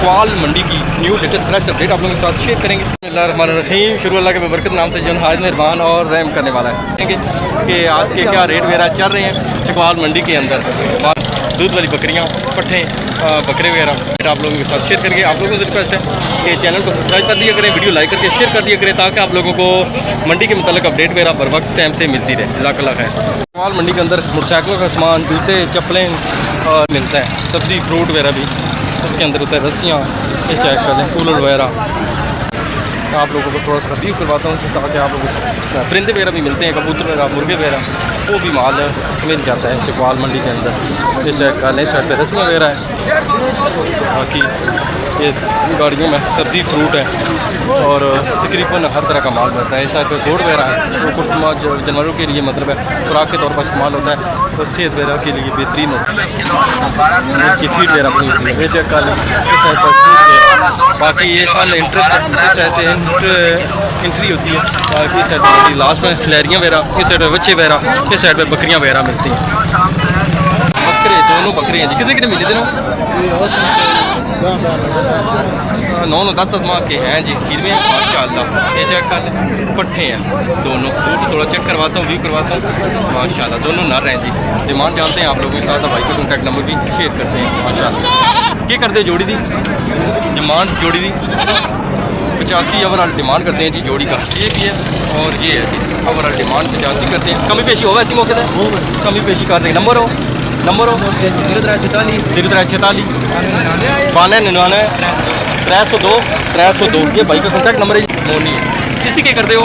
चकवाल मंडी की new latest fresh update आप लोगों के साथ शेयर करेंगे। बिस्मिल्लाहिर्रहमानिर्रहीम। शुरू अल्लाह के बरकत नाम से जो हाज मेहरबान और रहम करने वाला है कि आज के क्या रेट वगैरह चल रहे हैं चकवाल मंडी के अंदर। दूध वाली बकरियाँ, पट्ठे, बकरे वगैरह आप लोगों के साथ शेयर करेंगे। आप लोगों से रिक्वेस्ट है कि चैनल को सब्सक्राइब कर दिया करें, वीडियो लाइक करके शेयर कर दिया करें ताकि आप लोगों को मंडी के मतलब अपडेट वगैरह बर वक्त टाइम से मिलती रहे। जज़ाकल्लाह खैर। चकवाल मंडी के अंदर मोटरसाइकिलों का सामान, जूते, चप्पलें मिलता है, सब्ज़ी फ्रूट वगैरह भी उसके अंदर होता है, रस्सियाँ, ये चेक कर लें, कूलर वगैरह। आप लोगों को थोड़ा सा रिव्यू करवाता हूँ ताकि आप लोगों से परिंदे वगैरह भी मिलते हैं, कबूतर वगैरह, मुर्गे वगैरह, वो भी माल मिल जाता है चकवाल मंडी के अंदर। ये चेक कर लें, साइड पर रस्सियाँ वगैरह है, बाकी ये गाड़ियों में सब्ज़ी फ्रूट है और तकरीबन हर तरह का माल मिलता है। इस साइड पर गोड़ वगैरह है, वो कुटुम्बा जो जानवरों के लिए मतलब है खुराक के तौर पर इस्तेमाल होता है, तो सेहत वगैरह के लिए बेहतरीन होता है। इनकी फीड वगैरह अपनी होती है, ये चेक कर लें। इस साइड पर बाकी ये साल इंटरेस्ट एंट्री होती है, बाकी इस साइड पर लास्ट में खिलैरियाँ वगैरह, इस साइड पर बच्चे वगैरह, इस साइड पर बकरियाँ वगैरह मिलती हैं। बकरे दोनों बकरे हैं जी, कितने कितने मिले थे 9 10 माह के हैं जी, खीरवे हैं माशाल्लाह। ये चेक कर लें, पट्ठे हैं दोनों, दूर से थोड़ा चेक करवाता हूँ, व्यू करवाता हूँ माशाल्लाह। दोनों नर हैं जी। डिमांड जानते हैं आप लोगों के साथ, भाई का कॉन्टैक्ट नंबर भी शेयर करते हैं माशाल्लाह। ये करते जोड़ी दी डिमांड, जोड़ी दी 85 ओवरऑल डिमांड करते हैं जी जोड़ी का, ये भी है और ये है जी ओवरऑल डिमांड 85 करते हैं। कमी पेशी होगा इसी मौके पर, कमी पेशी कर देंगे। नंबर हो 0346 9299 302 302। ये भाई का कॉन्टैक्ट नंबर है, मोनी है। किसी के करते हो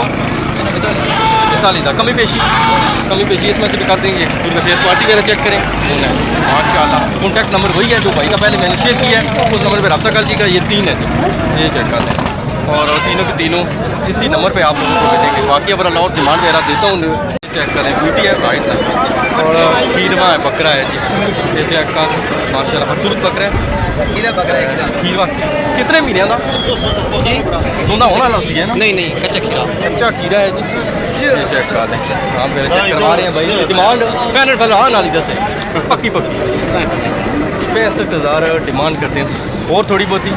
45 का कमी पेशी इसमें से भी कर देंगे। फिर फेस क्वालिटी वगैरह चेक करें, माशाल्लाह। कॉन्टैक्ट नंबर वही है जो भाई का पहले मैंने शेयर किया है, उस नंबर पर रब्ता कर लीजिएगा। ये 3 है जी, ये चेक कर लें और तीनों के तीनों इसी नंबर पे आप लोगों को मिलेंगे। बाकी अगर और डिमांड वगैरह देता हूँ, चेक करें, ब्यूटी है, वाइट है और खीरवा है, बकरा है जी। ये चेक कर माशाल्लाह, खूबसूरत बकरा है, खीरवा। कितने महीने का दोना होना वाला उसी है ना? नहीं, कच्चा खीरा है जी। ये चेक कर लें, हम चेक करवा रहे हैं भाई। डिमांड पैनल आने वाली जैसे पक्की 65,000 डिमांड करते हैं और थोड़ी बहुत ही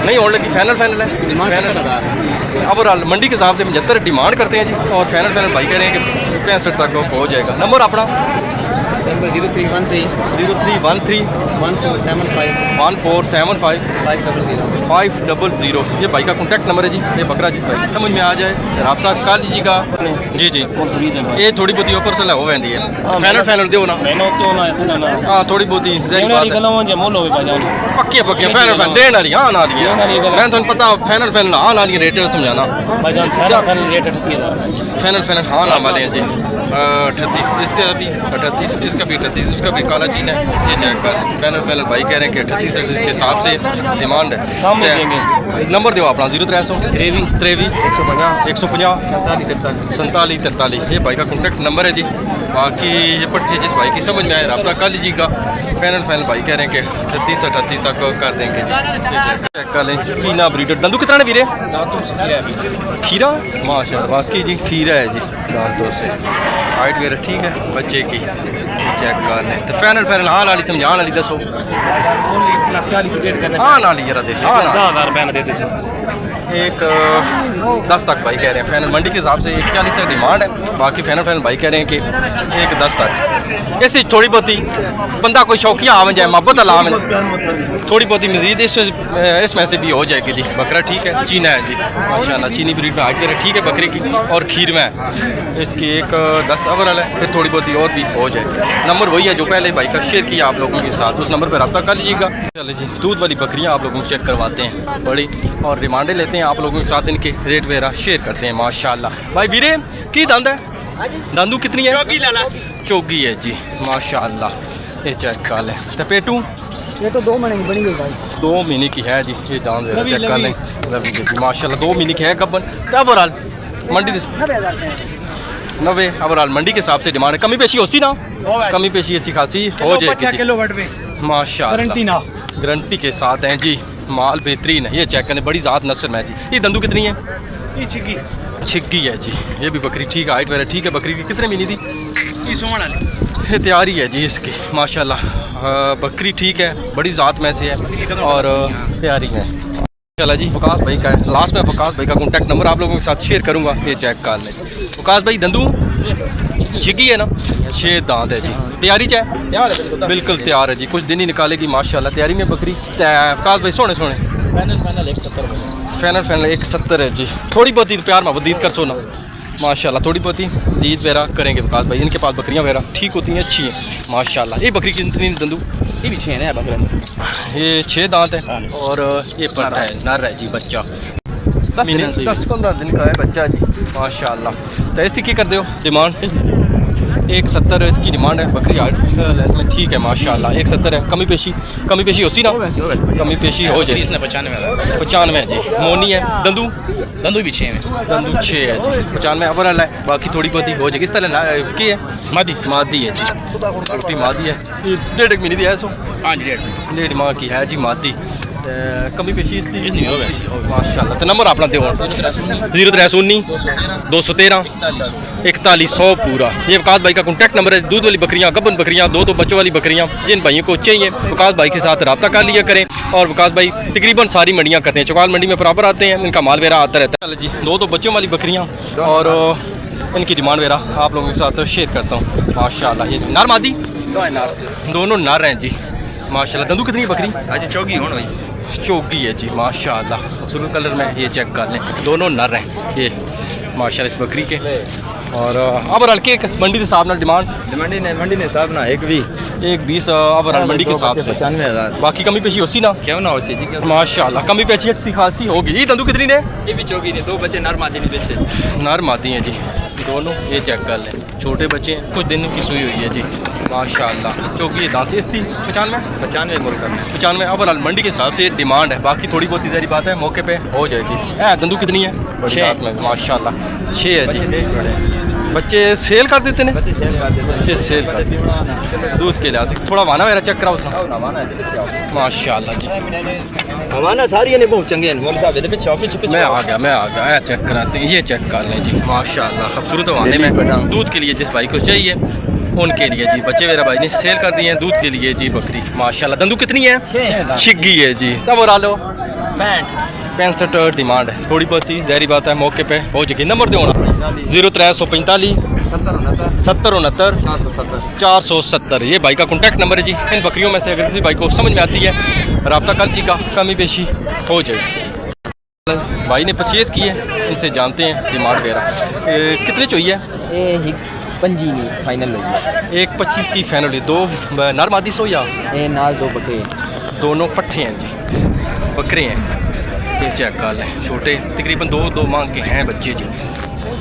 नहीं होने लगी। फाइनल है ओवरऑल मंडी के हिसाब से 75 डिमांड करते हैं जी और फाइनल भाई कह रहे हैं कि 65 तक हो जाएगा। नंबर अपना 0313 1475 500। ये भाई का कॉन्टैक्ट नंबर है जी। ये बकरा जी भाई समझ में आ जाए रब्ता कर लीजिएगा जी। ये थोड़ी बहुत ऑफर चला हो वैंदी है, फाइनल दो ना। हाँ थोड़ी बहुत ही पक्की फाइनल देने वाली हाँ ना दी है। मैं तुम पता फाइनल हाँ ना रेट समझाना। फाइनल हाँ ना वाले हैं जी। 38 इसका भी 38, इसका भी 38, उसका भी काला चीन है। ये चेक कर फाइनल भाई कह रहे हैं कि 38 के हिसाब से डिमांड है। नंबर दो अपना 0323 150 47 43। ये भाई का कॉन्टैक्ट नंबर है जी। बाकी ये पट्टी जिस भाई की समझ में आए रब्ता कर लीजिएगा। फाइनल भाई कह रहे हैं कि 36 38 तक कर देंगे जी। चेक कर लें, चीना ब्रीडर। दंदू कितना ने वीरे? खीरा माशाल्लाह, बाकी जी खीरा है जी दांतों से। हाइट वगैरह ठीक है बच्चे की। चेक कर लें तो फाइनल हाँ नाली समझाने वाली दसो। हाँ नाली जरा दे, हाँ 10,000 देते एक 10 तक भाई कह रहे हैं। फाइनल मंडी के हिसाब से 41 से डिमांड है। बाकी फाइनल भाई कह रहे हैं कि 1 10 तक। इससे थोड़ी बहुत ही बंदा कोई शौकिया आवे जाए, मोहब्बत अला आवे, थोड़ी बहुत ही मजीद इसमें से भी हो जाएगी जी। बकरा ठीक है, चीना है जी माशाल्लाह, चीनी ब्रीड में हाइट ठीक है बकरे की और खीर में इसकी 1 10 ओवरऑल है। फिर थोड़ी बहुत ही और भी हो जाए। नंबर वही है जो पहले भाई का शेयर किया आप लोगों के साथ, उस नंबर पर रब्ता कर लीजिएगा। चलिए जी, दूध वाली बकरियाँ आप लोगों को चेक करवाते हैं बड़ी और डिमांडें लेते हैं, आप लोगों के साथ इनके रेट वगैरह शेयर करते हैं माशाल्लाह। भाई वीरे की दंद है? दंदू कितनी है? चौगी है जी माशाल्लाह। ये चेक कर लें तो पेटू ये तो 2 महीने की बनी हुई भाई, 2 महीने की है जी। ये दाम जरा चेक कर लें माशाल्लाह, 2 महीने की है। कब ओवरऑल मंडी 90 ओवरऑल मंडी के हिसाब से डिमांड है। कमी पेशी होती ना, कमी पेशी अच्छी खासी हो जाएगी माशाल्लाह, गारंटी के साथ हैं जी। माल बेहतरीन है। ये चेक करें, बड़ी ज़ात नस्ल में जी। ये दंदू कितनी है? छिग्गी है जी। ये भी बकरी ठीक है, हाइट वगैरह ठीक है बकरी की। कितने महीने थी? तैयारी है जी इसकी माशाल्लाह। बकरी ठीक है, बड़ी ज़ात में से है और तैयारी है चला जी। वकास भाई का है, लास्ट में वकास भाई का कॉन्टैक्ट नंबर आप लोगों के साथ शेयर करूँगा, ये चेक कर लें। वकास भाई दंदू छिगी है ना, 6 दांत है जी, तैयारी च है, बिल्कुल तैयार है जी, कुछ दिन ही निकालेगी माशाल्लाह, तैयारी में बकरी। वकास भाई सोने फाइनल 170 है जी, थोड़ी बहुत ही प्यार मोहब्बत दीद कर सोना माशाल्लाह, थोड़ी बहुत ही दीद वगैरह करेंगे वकास भाई। इनके पास बकरियां वगैरह ठीक होती हैं, अच्छी हैं माशाल्लाह। ये बकरी कितनी दंदू? ये भी 6 है बकरा, ये 6 दांत है और ये पर है नर है जी, बच्चा 10-15 दिन का है बच्चा जी माशाल्लाह। तो इसकी क्या कर दो डिमांड? 170 इसकी डिमांड है, बकरी हार्ट में ठीक है माशाल्लाह। 170 है, कमी पेशी होती ना, कमी पेशी हो जाएगी। इसने 95 है जी, मोनी है। दंदू भी 6 है, दंदू 6 है जी, 95 अवर है, बाकी थोड़ी बहुत ही हो जाएगी। इस तरह की है मादी है जी, छोटी मादी है, 1.5 महीने की है। सो हाँ जी 1.5 माह की है जी मादी। कमी पेशी इसकी माशाल्लाह। तो नंबर अपना दो 0319 213 4100 पूरा। ये वकास भाई का कॉन्टैक्ट नंबर है। दूध वाली बकरियां, गब्बन बकरियां, 2 बच्चों वाली बकरियां जिन भाइयों को चाहिए वकास भाई के साथ रब्ता कर लिया करें। और वकास भाई तकरीबन सारी मंडियां करते हैं, चौकाल मंडी में बराबर आते हैं, इनका माल वगैरह आता रहता है जी। 2 बच्चों वाली बकरियाँ और इनकी डिमांड वगैरह आप लोगों के साथ शेयर करता हूँ माशाल्लाह। ये नर मादी दोनों नर हैं जी माशाल्लाह। दंदू कितनी बकरी? आज चौगी होना चौकी है जी माशाल्लाह, खूबसूरत कलर में, ये चेक कर लें, दोनों नर हैं ये माशाल्लाह इस बकरी के। और अब हल्के मंडी के हिसाब ना डिमांड मंडी ने हिसाब ना 120 अब मंडी के हिसाब से 95,000, बाकी कमी पेशी होती ना, क्यों ना हो सी जी माशाल्लाह कमी पेशी अच्छी खासी होगी। ये दंदू कितनी ने? ये भी चौगी ने, 2 बच्चे नर मादी ने बेचे, नर मादी हैं जी दोनों, ये चेक कर लें, छोटे बच्चे हैं, कुछ दिन की सुई हुई है जी माशाल्लाह। चौकी दांत इसकी 95 मुल्क में 95 अब मंडी के हिसाब से डिमांड है, बाकी थोड़ी बहुत ही ज़ाहिर बात है मौके पे हो जाएगी। दंदू कितनी है? 6 माशाल्लाह 6 है जी। बच्चे सेल कर देते हैं, बच्चे सेल कर देते दूध के लिहाज से। थोड़ा वाना वगैरह चेक कराओ माशाल्लाह जी, हमारा सारी ने बहुत चंगे हैं साहब। ये पीछे मैं आ गया चेक कराते हैं, ये चेक कर लें जी माशाल्लाह, खूबसूरत वाने में दूध के लिए जिस भाई को चाहिए उनके लिए जी। बच्चे मेरा भाई ने सेल कर दिए हैं दूध के लिए जी बकरी माशाल्लाह। दंदू कितनी है? छिग्गी है जी। कब और आ लो 65 डिमांड है, थोड़ी बहुत ही ज़हरी बात है, मौके पे हो जाएगी। नंबर दो 0345 70 69 470 ये भाई का कॉन्टैक्ट नंबर है जी। इन बकरियों में से अगर किसी भाई को समझ में आती है रब्ता कर जी का, कमी पेशी हो जाएगी। भाई ने परचेज़ की है, इनसे जानते हैं डिमांड वगैरह। कितने चाहिए? 25 फाइनल होगी, 125 की फाइनल। 2 नर मादी सो या नाल 2 बकरे, दोनों पट्ठे हैं जी, बकरे हैं। ये चेक कर लें, छोटे तकरीबन 2 माह के हैं बच्चे जी।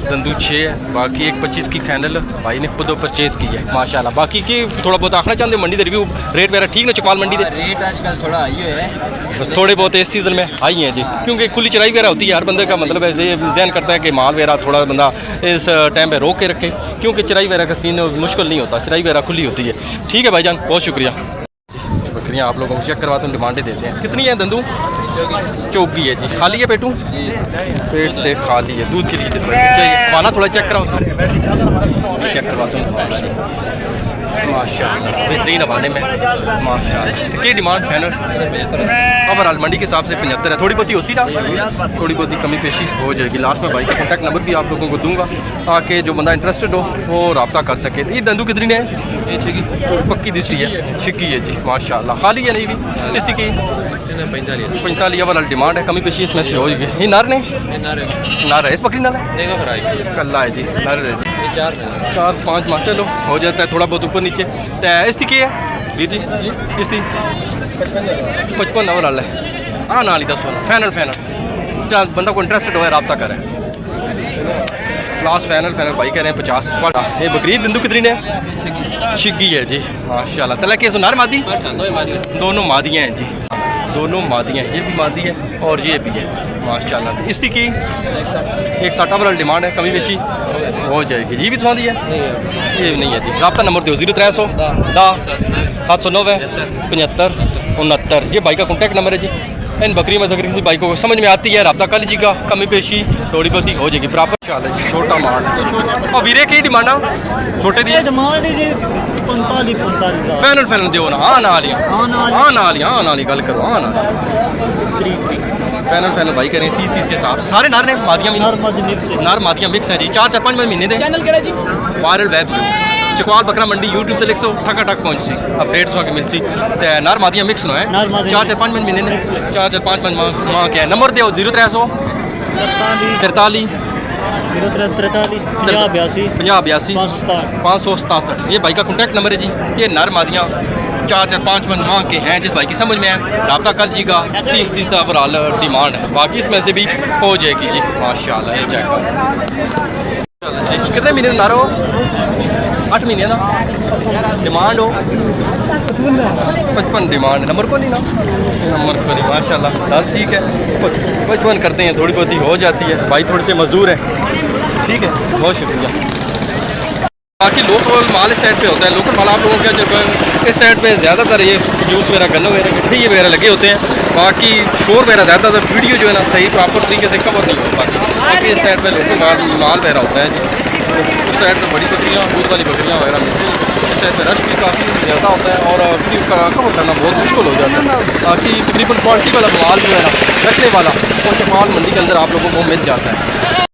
दंदू 6 है, बाकी 125 की फाइनल भाई ने खुद परचेज़ की है माशाल्लाह। बाकी की थोड़ा बहुत आखना चाहते हैं मंडी के रिव्यू रेट वगैरह ठीक ना? चौपाल मंडी के रेट आजकल थोड़ा हाई है, थोड़े बहुत इस सीज़न में हाई हैं जी, क्योंकि खुली चराई वगैरह होती है। हर बंदे का मतलब है ये जहन करता है कि माल वगैरह थोड़ा बंदा इस टाइम पे रोक के रखे, क्योंकि चराई वगैरह का सीन मुश्किल नहीं होता, चराई वगैरह खुली होती है। ठीक है भाईजान, बहुत शुक्रिया। बकरियाँ आप लोगों को चेक करवाते हैं, डिमांडें देते हैं। कितनी है दंदू? चौकी है जी, खाली है पेटू? पेट से खाली है, दूध के लिए चाहिए। खाना थोड़ा चेक कराओ, चेक करवाता हूँ माशाल्लाह, बेहतरीन हवाने में माशाल्लाह। की डिमांड फाइनल ओवरऑल मंडी के हिसाब से 75 है, थोड़ी बहुत ही होती ना, थोड़ी बहुत ही कमी पेशी हो जाएगी। लास्ट में भाई का कॉन्टैक्ट नंबर भी आप लोगों को दूंगा ताकि जो बंदा इंटरेस्टेड हो वो रब्ता कर सके। ये दंदू कितनी ने? पक्की दिसती है, छिकी है जी माशाल्लाह, खाली है नहीं भी इसकी की 45 वाला डिमांड है, कमी पेशी इसमें से हो जाएगी। ये नर ने नर है, इस बकरी नर है कल्ला है जी, नर है 4-5 माह चलो हो जाता है, थोड़ा बहुत ऊपर नीचे। इसकी की है दीदी इसकी 55 नंबर वाला है। हाँ नाली 10 फाइनल बंदा को इंटरेस्टेड हो रब्ता करे। लास्ट फाइनल भाई कह रहे हैं 50। ये बकरी दंदू कितनी ने? छिग्गी है जी माशाल्लाह। तला के नर मादी? दोनों मादियाँ हैं जी, दोनों मादियाँ, ये भी मादी है और ये भी है माशाल्लाह। इसकी की 160 वाला डिमांड है, कमी बेशी हो जाएगी। ये भी सुना दी है, ये नहीं है जी। रब्ता नंबर दो 0300 10 709 75 69। ये भाई का कॉन्टैक्ट नंबर है जी। इन बकरी में अगर किसी भाई को समझ में आती है रब्ता कर लीजिएगा, कमी पेशी थोड़ी बहुत ही हो जाएगी प्रॉपर। चाल है जी, छोटा माल है। और वीरे की डिमांड छोटे दी फाइनल फाइनल दो ना। हाँ ना लिया, हाँ ना लिया, हाँ ना ली गल करो, हाँ ना फाइनल फाइनल भाई करें 30-30 के हिसाब से। सारे नार ने मादियाँ नार मादियाँ मिक्स हैं जी। 4-4-5 महीने दे चैनल केड़ा जी वायरल वेब चकवाल बकरा मंडी यूट्यूब ते लिख सो ठका ठक पहुँच सी अपडेट सो के मिल सी ते नार मादियाँ मिक्स नो है। 4-4-5 महीने ने 4-4-5 माह के नंबर दो 0300 43 50 567। ये भाई का कॉन्टैक्ट नंबर है जी। ये नर मादियाँ 4-4-5 माह के हैं। जिस भाई की समझ में आए रब्ता कर जीगा। 30-30 का ओवरऑल डिमांड है, बाकी इसमें से भी हो जाएगी जी माशाल्लाह। ये चेक जी कितने महीने नारो 8 महीने ना डिमांड हो 55 डिमांड। नंबर को नहीं ना नंबर को नहीं माशाल्लाह। दाल ठीक है 55 करते हैं, थोड़ी बहुत ही हो जाती है। भाई थोड़े से मजदूर हैं, ठीक है बहुत शुक्रिया। बाकी लोकल माल इस साइड पे होता है। लोकल माल आप लोगों का जब इस साइड पे ज़्यादातर ये जूस वगैरह गन्ने वगैरह गठरी वगैरह लगे होते हैं। बाकी शोर वगैरह ज़्यादातर वीडियो जो है ना सही प्रॉपर तरीके से कवर नहीं हो पाती। बाकी इस साइड पे लोकल माल वगैरह होता है जी। उस साइड पे बड़ी बकरियाँ दूध वाली बकरियाँ वगैरह मिलती हैं। इस साइड पे रश भी काफ़ी ज़्यादा होता है और वीडियो का कवर करना बहुत मुश्किल हो जाता है। बाकी तकरीबन क्वालिटी वाला माल जो है ना रखने वाला वो चकवाल मंडी के अंदर आप लोगों को मिल जाता है।